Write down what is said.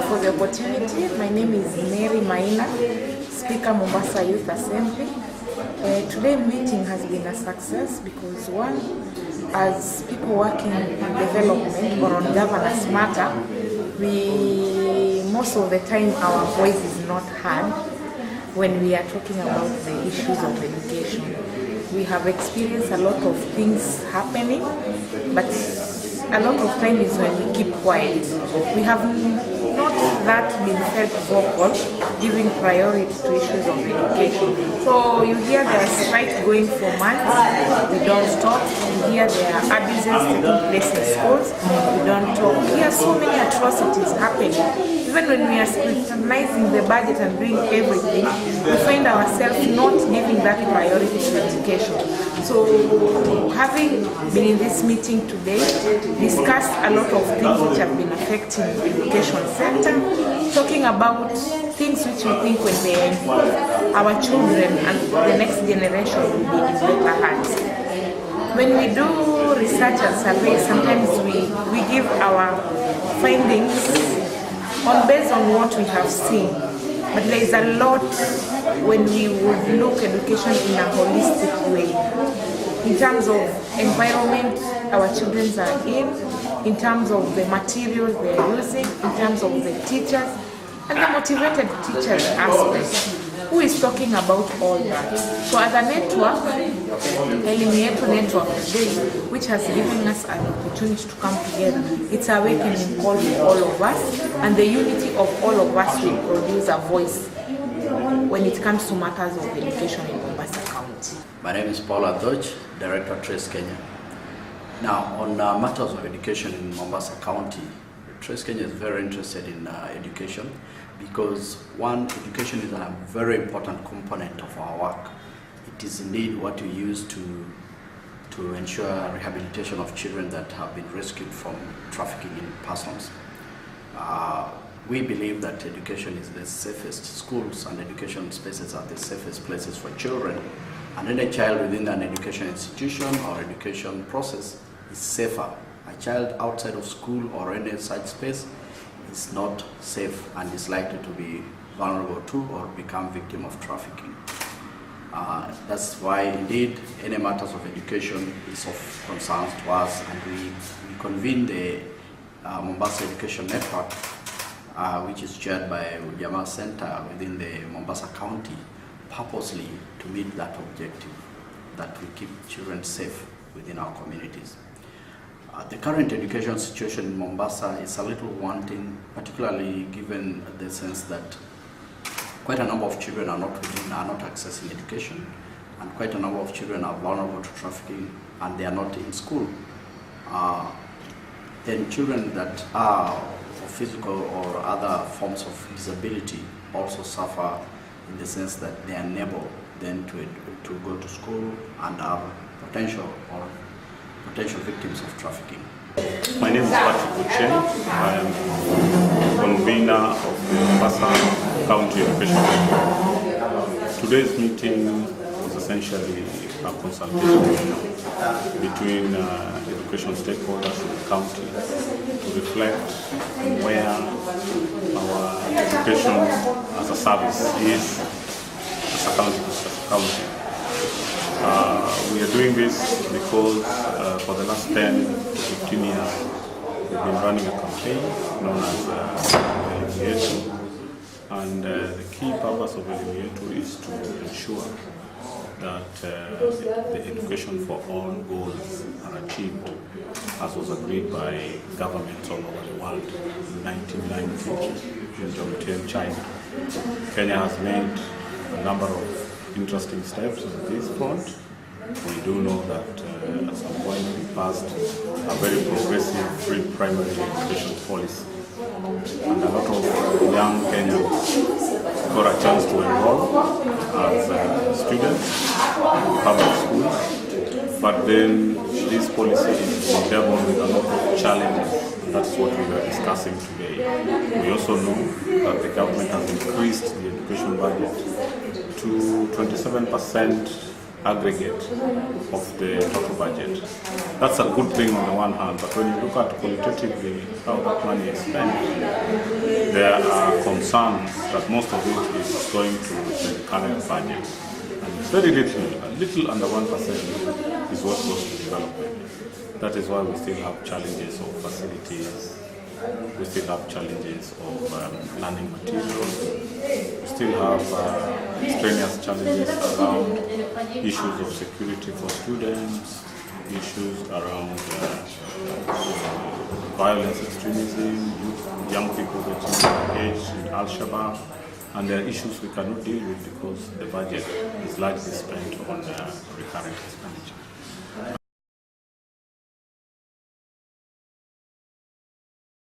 for the opportunity. My name is Mary Maina, Speaker, Mombasa Youth Assembly. Today's meeting has been a success because one, as people working on development or on governance matter, most of the time our voice is not heard when we are talking about the issues of education. We have experienced a lot of things happening, but a lot of time is when we keep quiet. We have not that been felt vocal, giving priority to issues of education. So you hear there are strikes going for months, we don't talk. You hear there are abuses taking place in schools, we don't talk. We hear so many atrocities happening. Even when we are scrutinizing the budget and doing everything, we find ourselves not giving that priority to education. So having been in this meeting today, discussed a lot of things which have been affecting the education sector, talking about things which we think when they involve our children and the next generation will be in better hands. When we do research and surveys, sometimes we give our findings based on what we have seen. But there is a lot when we would look education in a holistic way. In terms of environment our children are in terms of the materials they are using, in terms of the teachers, and the motivated teachers aspect. Who is talking about all that? So as a network, Elimu Network today, which has given us an opportunity to come together, it's a awakening call for all of us, and the unity of all of us will produce a voice when it comes to matters of education in Mombasa County. My name is Paula Dodge, Director of Trace Kenya. Now, on matters of education in Mombasa County, Trace Kenya is very interested in education because one, education is a very important component of our work. It is indeed what we use to ensure rehabilitation of children that have been rescued from trafficking in persons. We believe that education is the safest. Schools and education spaces are the safest places for children, and any child within an education institution or education process is safer. A child outside of school or any such space is not safe and is likely to be vulnerable to or become victim of trafficking. That's why indeed any matters of education is of concern to us, and we convene the Mombasa Education Network, which is chaired by Ujamaa Center within the Mombasa County, purposely to meet that objective, that we keep children safe within our communities. The current education situation in Mombasa is a little wanting, particularly given the sense that quite a number of children are not accessing education, and quite a number of children are vulnerable to trafficking and they are not in school. Then children that are of physical or other forms of disability also suffer in the sense that they are unable then to go to school and are potential victims of trafficking. My name is Patrick Uche. I am convener of the Mombasa County Education Network. Today's meeting was essentially a consultation between education stakeholders in the county to reflect on where our education as a service is as a county. We are doing this because for the last 10 to 15 years we've been running a campaign known as ANIKA, and the key purpose of ANIKA is to ensure that the education for all goals are achieved as was agreed by governments all over the world in 1990 in John China. Kenya has made a number of interesting steps on this front. We do know that at some point we passed a very progressive free primary education policy, and a lot of young Kenyans got a chance to enroll as students in public schools. But then this policy is dealt with a lot of challenges, and that's what we are discussing today. We also know that the government has increased the education budget to 27% aggregate of the total budget. That's a good thing on the one hand, but when you look at qualitatively how that money is spent, there are concerns that most of it is going to the current budget. And very little under 1% is what goes to development. That is why we still have challenges of facilities, we still have challenges of learning materials, we still have strenuous challenges around issues of security for students, issues around violence, extremism, young people getting engaged in Al-Shabaab, and there are issues we cannot deal with because the budget is largely spent on recurrent expenditure.